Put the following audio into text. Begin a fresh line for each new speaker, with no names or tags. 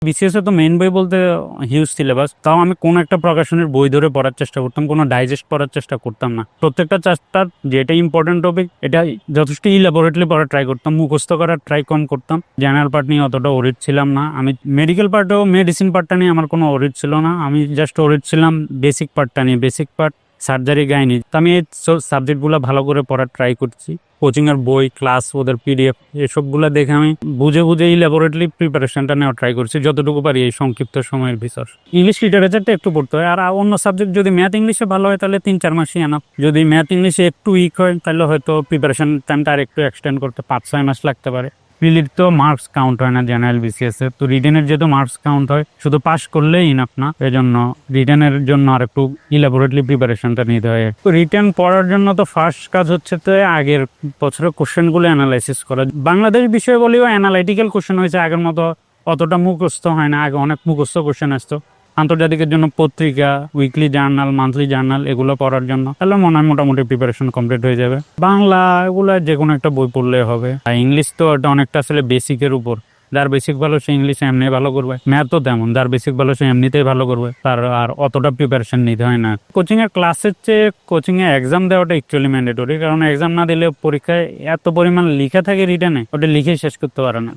BCS এ তো main বই বলতে হিউজ সিলেবাস, তাও আমি কোন একটা প্রকাশনের বই ধরে পড়ার চেষ্টা করতাম, কোনো ডাইজেস্ট পড়ার চেষ্টা করতাম না। প্রত্যেকটা চ্যাপ্টার যেটা ইম্পর্টেন্ট টপিক এটা যথেষ্ট ইলাবোরেটলি পড়ার ট্রাই করতাম, মুখস্থ করার ট্রাই কম করতাম। জেনারেল পার্ট নিয়ে অতটা ওরিড ছিলাম না আমি। মেডিকেল পার্টেও মেডিসিন পার্টটা নিয়ে আমার কোনো ওরিড ছিল না, আমি জাস্ট ওরিড ছিলাম বেসিক পার্টটা নিয়ে, বেসিক পার্ট সার্জারি গাইনি। আমি এই সাবজেক্টগুলো ভালো করে পড়ার ট্রাই করছি। কোচিং এর বই, ক্লাস, ওদের পিডিএফ এসবগুলো দেখে আমি বুঝে বুঝে ল্যাবরেটরি প্রিপারেশনটা নেওয়া ট্রাই করছি যতটুকু পারি এই সংক্ষিপ্ত সময়ের ভিতর। ইংলিশ লিটারেচারটা একটু পড়তে হয়, আর অন্য সাবজেক্ট যদি ম্যাথ ইংলিশে ভালো হয় তাহলে 3-4 মাসই এনাফ। যদি ম্যাথ ইংলিশে একটু উইক হয় তাহলে হয়তো প্রিপারেশন টাইমটা আর একটু এক্সটেন্ড করতে 5-6 মাস লাগতে পারে। প্রিলির তো মার্কস কাউন্ট হয় না জেনারেল বিসিএস এ, তো রিটেনের যেহেতু মার্কস কাউন্ট হয়, শুধু পাস করলেই ইনাফ না, এজন্য রিটেনের জন্য আর একটু ইলাবোরেটলি প্রিপারেশনটা নিতে হয়। তো রিটেন পড়ার জন্য তো ফার্স্ট কাজ হচ্ছে তো আগের বছরের কোশ্চেনগুলো অ্যানালাইসিস করা। বাংলাদেশ বিষয় বলেও অ্যানালাইটিক্যাল কোশ্চেন হয়েছে, আগের মতো অতটা মুখস্থ হয় না। আগে অনেক মুখস্থ কোশ্চেন আসতো। আন্তর্জাতিকের জন্য পত্রিকা, উইকলি জার্নাল, মান্থলি জার্নাল এগুলো পড়ার জন্য তাহলে মনে হয় মোটামুটি প্রিপারেশন কমপ্লিট হয়ে যাবে। বাংলা এগুলো যে কোনো একটা বই পড়লে হবে। আর ইংলিশ তো এটা অনেকটা আসলে বেসিকের উপর, যার বেসিক ভালো সে ইংলিশ এমনি ভালো করবে। ম্যাথ তো তেমন, যার বেসিক ভালো সে এমনিতেই ভালো করবে, তার আর অতটা প্রিপারেশন নিতে হয় না। কোচিং এর ক্লাসের চেয়ে কোচিং এ এক্সাম দেওয়াটা অ্যাকচুয়ালি ম্যান্ডেটরি, কারণ এক্সাম না দিলে পরীক্ষায় এত পরিমাণ লিখা থাকে রিটেনে, ওটা লিখে শেষ করতে পারে না।